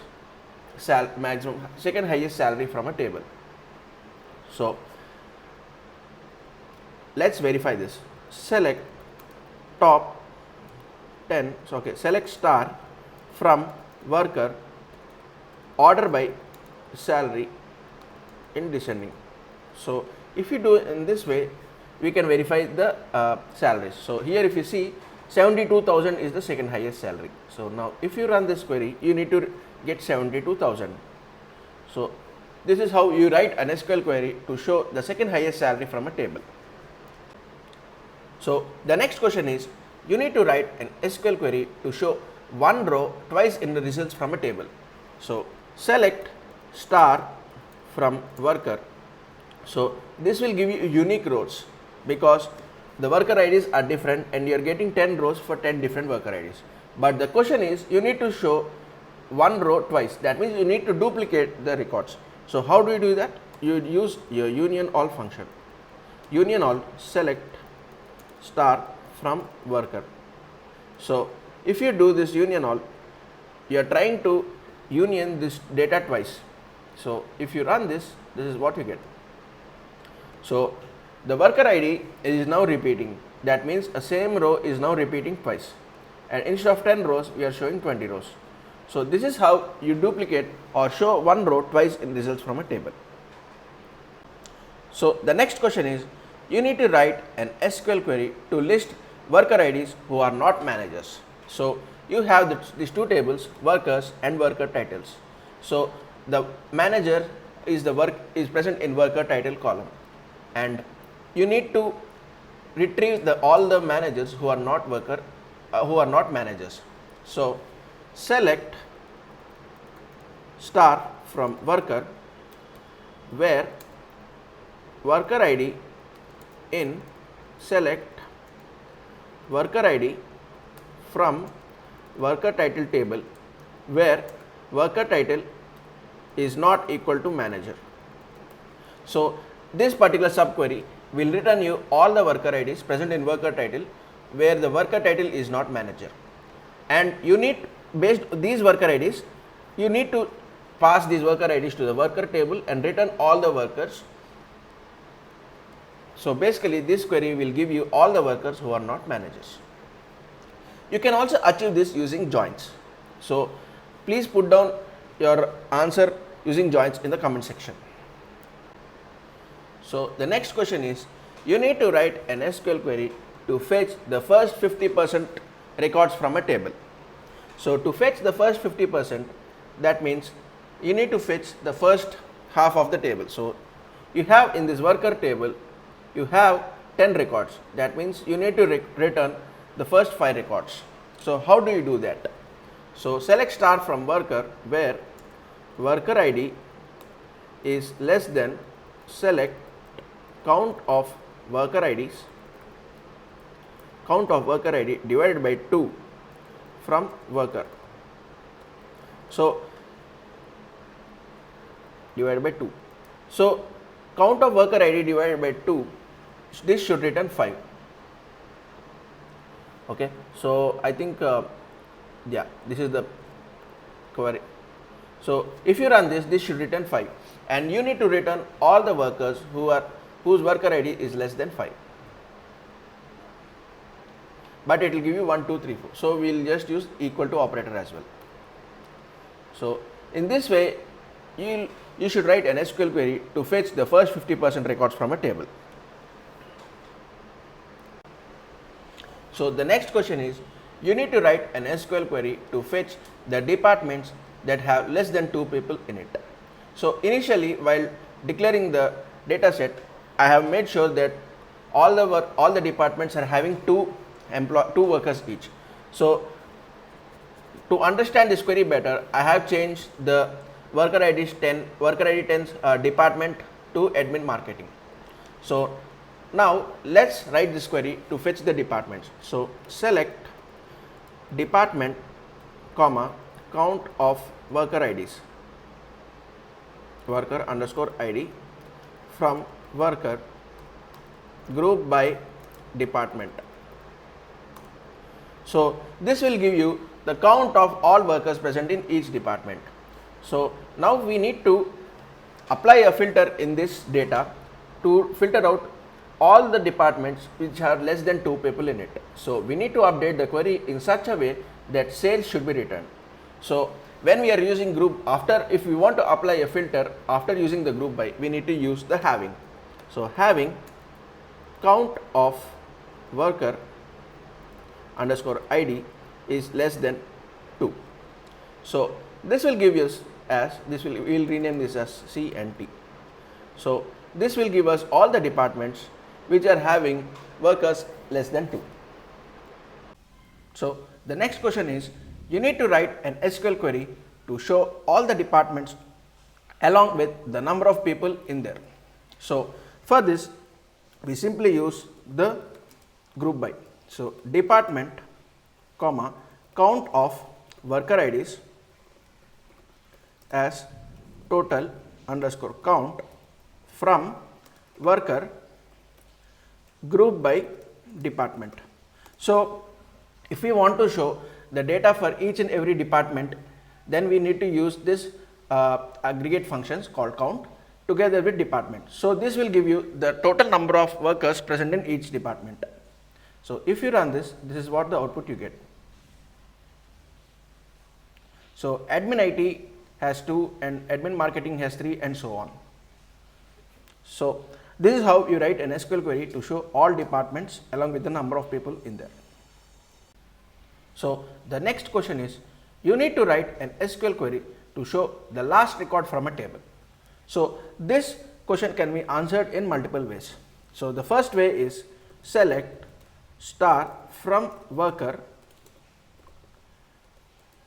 salary from a table. So let's verify this. Select top 10, so okay, select star from worker, order by salary in descending. So if you do in this way, we can verify the salaries. So here if you see, 72,000 is the second highest salary. So now if you run this query, you need to get 72,000. So this is how you write an SQL query to show the second highest salary from a table. So the next question is, you need to write an SQL query to show one row twice in the results from a table. So select star from worker. So this will give you unique rows, because the worker IDs are different and you are getting 10 rows for 10 different worker IDs. But the question is, you need to show one row twice. That means you need to duplicate the records. So how do you do that? You use your union all function. Union all, select star from worker. So if you do this union all, you are trying to union this data twice. So if you run this, this is what you get. So the worker ID is now repeating. That means a same row is now repeating twice, and instead of 10 rows we are showing 20 rows. So this is how you duplicate or show one row twice in results from a table. So the next question is, you need to write an SQL query to list worker IDs who are not managers. So you have these two tables, workers and worker titles. So the manager is present in worker title column, and you need to retrieve all the managers who are not managers. So select star from worker, where worker ID in select worker ID from worker title table, where worker title is not equal to manager. So this particular subquery will return you all the worker IDs present in worker title where the worker title is not manager, and you need, based these worker IDs, you need to pass these worker IDs to the worker table and return all the workers. So basically this query will give you all the workers who are not managers. You can also achieve this using joins. So please put down your answer using joins in the comment section. So the next question is, you need to write an SQL query to fetch the first 50% records from a table. So to fetch the first 50%, that means you need to fetch the first half of the table. So you have in this worker table, you have 10 records. That means you need to return the first 5 records. So how do you do that? So select star from worker, where worker ID is less than select count of worker IDs divided by 2 from worker. So divided by 2. So count of worker ID divided by 2, this should return 5. Okay, so I think yeah, this is the query. So if you run this should return 5, and you need to return all the workers whose worker ID is less than 5. But it will give you 1, 2, 3, 4. So we will just use equal to operator as well. So in this way, you should write an SQL query to fetch the first 50% records from a table. So the next question is, you need to write an SQL query to fetch the departments that have less than 2 people in it. So initially, while declaring the data set, I have made sure that all the departments are having 2 workers each. So to understand this query better, I have changed the worker ID 10's department to admin marketing. So now let's write this query to fetch the departments. So select department comma count of worker IDs, worker underscore ID from worker group by department. So this will give you the count of all workers present in each department. So now we need to apply a filter in this data to filter out all the departments which have less than 2 people in it. So we need to update the query in such a way that sales should be returned. So when we are using group, if we want to apply a filter after using the group by, we need to use the having. So having count of worker underscore ID is less than 2. So this will give us we will rename this as C and T. So this will give us all the departments which are having workers less than 2. So the next question is, you need to write an SQL query to show all the departments along with the number of people in there. So for this, we simply use the group by. So department comma count of worker IDs as total underscore count from worker group by department. So if we want to show the data for each and every department, then we need to use this aggregate functions called count together with department. So this will give you the total number of workers present in each department. So if you run this is what the output you get. So admin IT has 2 and admin marketing has 3 and so on. So this is how you write an SQL query to show all departments along with the number of people in there. So the next question is, you need to write an SQL query to show the last record from a table. So this question can be answered in multiple ways. So the first way is select star from worker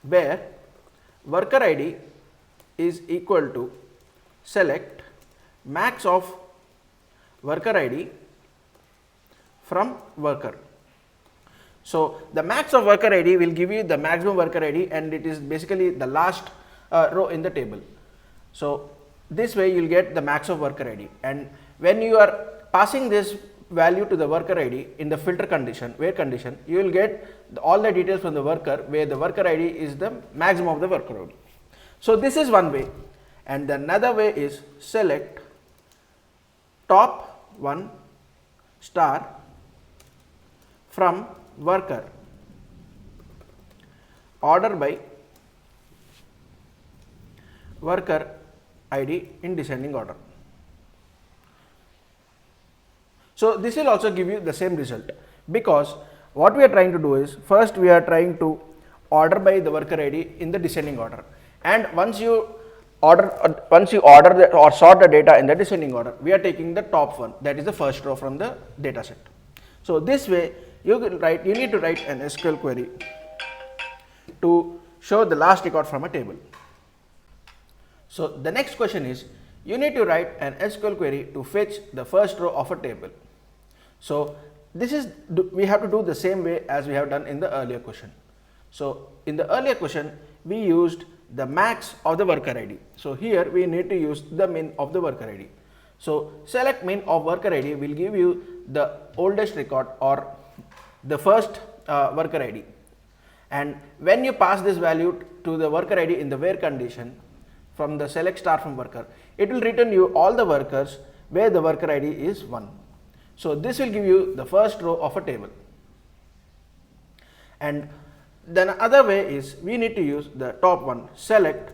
where worker ID is equal to select max of worker ID from worker. So the max of worker ID will give you the maximum worker ID, and it is basically the last row in the table. So this way you will get the max of worker ID, and when you are passing this value to the worker ID in the filter condition, where condition, you will get all the details from the worker where the worker ID is the maximum of the worker ID. So this is one way, and the another way is select top 1 star from worker order by worker ID in descending order. So this will also give you the same result, because what we are trying to do is, first we are trying to order by the worker ID in the descending order, and once you order or sort the data in the descending order, we are taking the top one, that is the first row from the data set. So this way you need to write an SQL query to show the last record from a table. So the next question is, you need to write an SQL query to fetch the first row of a table. So we have to do the same way as we have done in the earlier question. So in the earlier question we used the max of the worker ID. So here we need to use the min of the worker ID. So select min of worker ID will give you the oldest record or the first worker ID, and when you pass this value to the worker ID in the where condition from the select star from worker, it will return you all the workers where the worker ID is 1. So this will give you the first row of a table. And then other way is we need to use the top one, select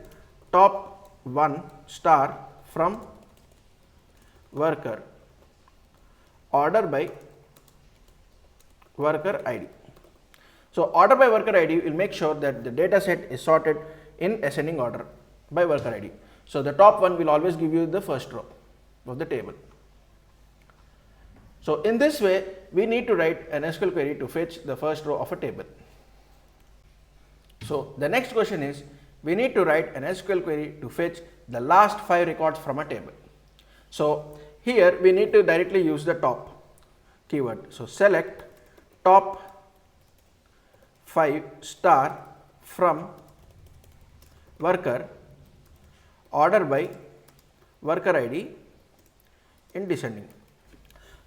top 1 star from worker, order by worker ID. So order by worker ID will make sure that the data set is sorted in ascending order by worker ID. So the top one will always give you the first row of the table. So in this way we need to write an SQL query to fetch the first row of a table. So the next question is we need to write an SQL query to fetch the last 5 records from a table. So here we need to directly use the top keyword. So select top 5 star from worker, order by worker ID in descending.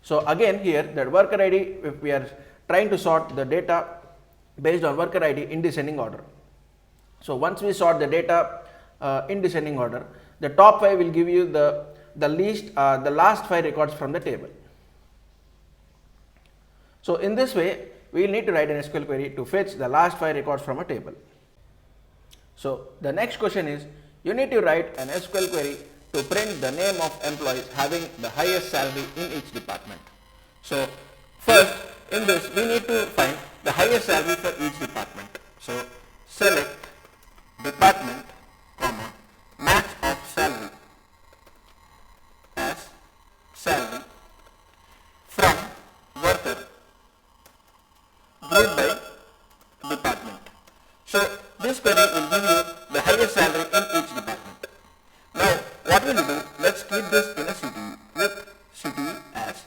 So again here that worker ID, if we are trying to sort the data based on worker ID in descending order. So once we sort the data in descending order, the top 5 will give you the last 5 records from the table. So in this way we will need to write an SQL query to fetch the last 5 records from a table. So the next question is you need to write an SQL query to print the name of employees having the highest salary in each department. So first in this we need to find the highest salary for each department. So select department, comma, match of salary as salary from worker, grid by department. So this query will give you the highest salary in each department. Now what we will do, let's keep this in a CTE with CTE as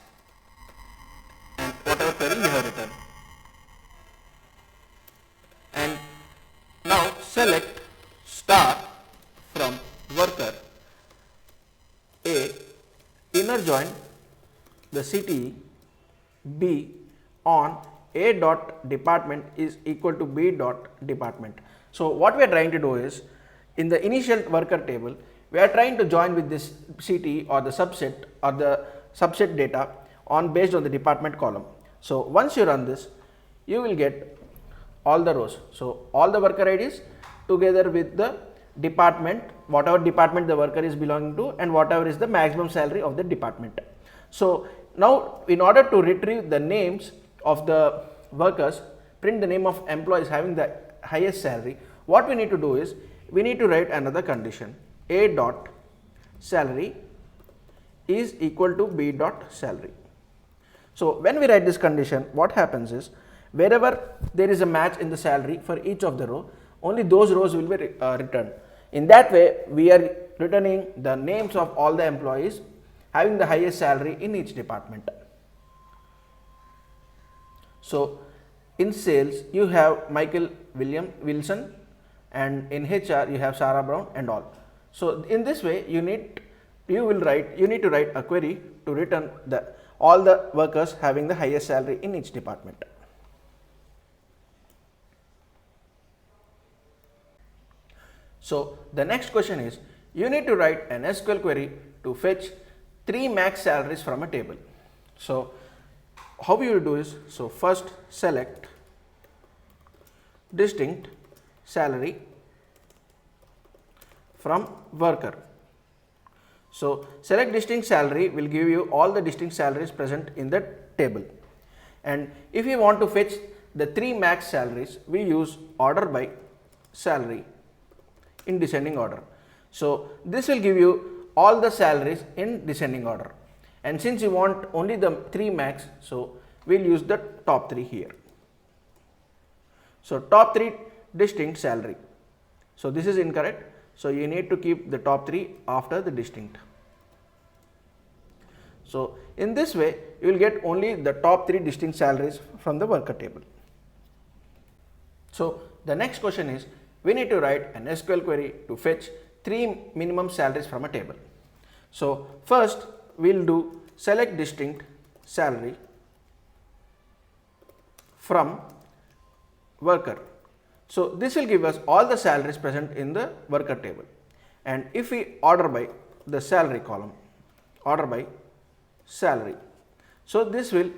and whatever query you have written. And now select star from worker A, inner join the CTE B on A dot department is equal to B dot department. So what we are trying to do is in the initial worker table we are trying to join with this CTE or the subset data on based on the department column. So once you run this you will get all the rows. So all the worker IDs together with the department, whatever department the worker is belonging to and whatever is the maximum salary of the department. So now in order to retrieve the names of the workers, print the name of employees having the highest salary, what we need to do is we need to write another condition, A dot salary is equal to B dot salary. So when we write this condition, what happens is wherever there is a match in the salary for each of the row, only those rows will be returned. In that way we are returning the names of all the employees having the highest salary in each department. So in sales you have Michael Wilson and in HR you have Sarah Brown and all. So in this way you need to write a query to return all the workers having the highest salary in each department. So the next question is you need to write an SQL query to fetch 3 max salaries from a table. So how we will do is, so first select distinct salary from worker. So select distinct salary will give you all the distinct salaries present in the table, and if you want to fetch the 3 max salaries we use order by salary in descending order. So this will give you all the salaries in descending order, and since you want only the 3 max, so we will use the top 3 here. So top 3 distinct salary, so this is incorrect, so you need to keep the top 3 after the distinct. So in this way, you will get only the top 3 distinct salaries from the worker table. So the next question is, we need to write an SQL query to fetch 3 minimum salaries from a table. So first we will do select distinct salary from worker. So this will give us all the salaries present in the worker table, and if we order by the salary column, order by salary, so this will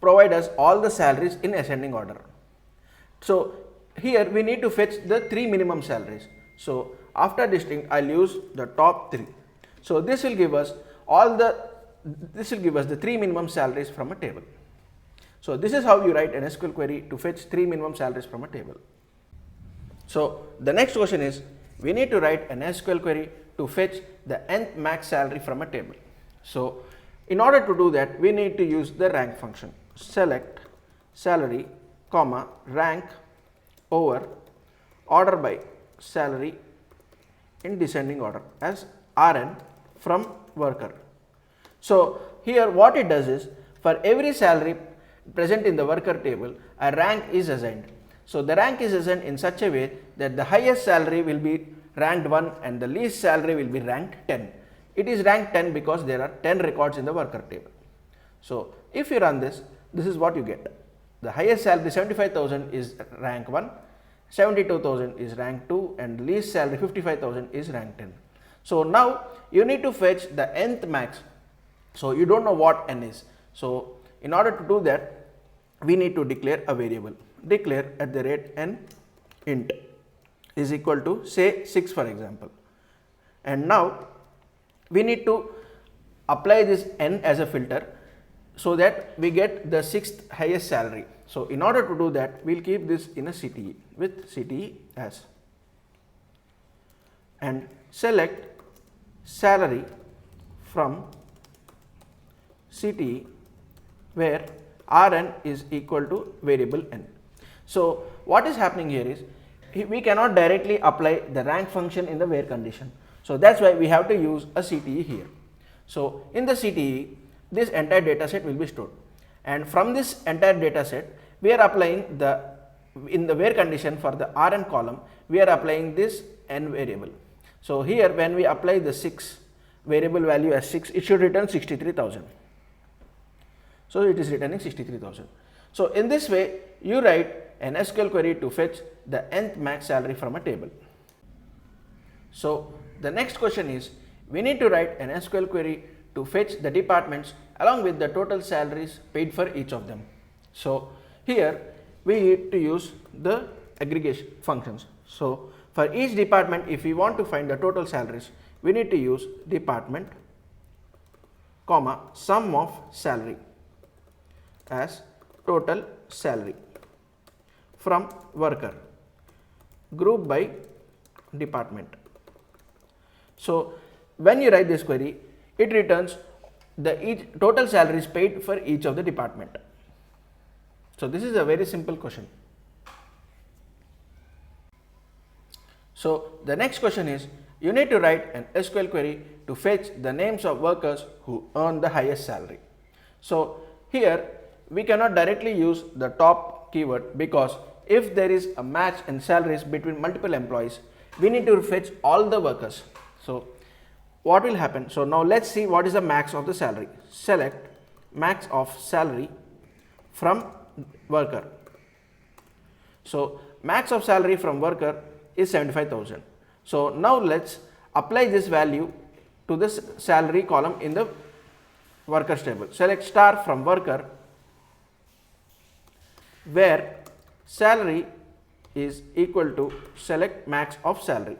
provide us all the salaries in ascending order. So here we need to fetch the 3 minimum salaries. So after distinct, I'll use the top 3. So this will give us the 3 minimum salaries from a table. So this is how you write an SQL query to fetch 3 minimum salaries from a table. So the next question is, we need to write an SQL query to fetch the nth max salary from a table. So in order to do that, we need to use the rank function. Select salary, comma, rank over order by salary in descending order as Rn from worker. So here what it does is, for every salary present in the worker table, a rank is assigned. So the rank is assigned in such a way that the highest salary will be ranked 1 and the least salary will be ranked 10. It is ranked 10 because there are 10 records in the worker table. So if you run this, this is what you get. The highest salary 75,000 is rank 1, 72,000 is rank 2, and least salary 55,000 is rank 10. So now you need to fetch the nth max. So you don't know what n is. So in order to do that, we need to declare a variable. Declare @n int is equal to, say, 6 for example. And now we need to apply this n as a filter so that we get the 6th highest salary. So in order to do that, we will keep this in a CTE with CTE as, and select salary from CTE where Rn is equal to variable n. So what is happening here is, we cannot directly apply the rank function in the where condition. So that's why we have to use a CTE here. So in the CTE, this entire data set will be stored, and from this entire data set, we are applying in the where condition for the Rn column, we are applying this n variable. So here when we apply the 6 variable value as 6, it should return 63,000. So it is returning 63,000. So in this way, you write an SQL query to fetch the nth max salary from a table. So the next question is, we need to write an SQL query to fetch the departments along with the total salaries paid for each of them. So here we need to use the aggregation functions. So for each department, if we want to find the total salaries, we need to use department, comma, sum of salary as total salary from worker, group by department. So when you write this query, it returns the each total salaries paid for each of the department. So this is a very simple question. So the next question is, you need to write an SQL query to fetch the names of workers who earn the highest salary. So here we cannot directly use the top keyword, because if there is a match in salaries between multiple employees, we need to fetch all the workers. So what will happen? So now let's see what is the max of the salary. Select max of salary from worker. So max of salary from worker is 75,000. So now let's apply this value to this salary column in the workers table. Select star from worker where salary is equal to select max of salary.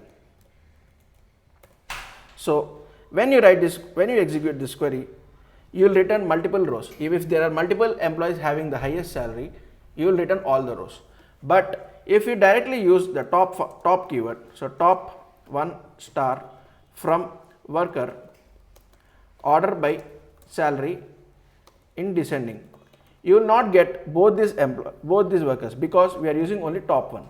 So when you write this, when you execute this query, you will return multiple rows. If there are multiple employees having the highest salary, you will return all the rows. But if you directly use the top keyword, so top 1 star from worker, order by salary in descending, you will not get both these workers, because we are using only top one.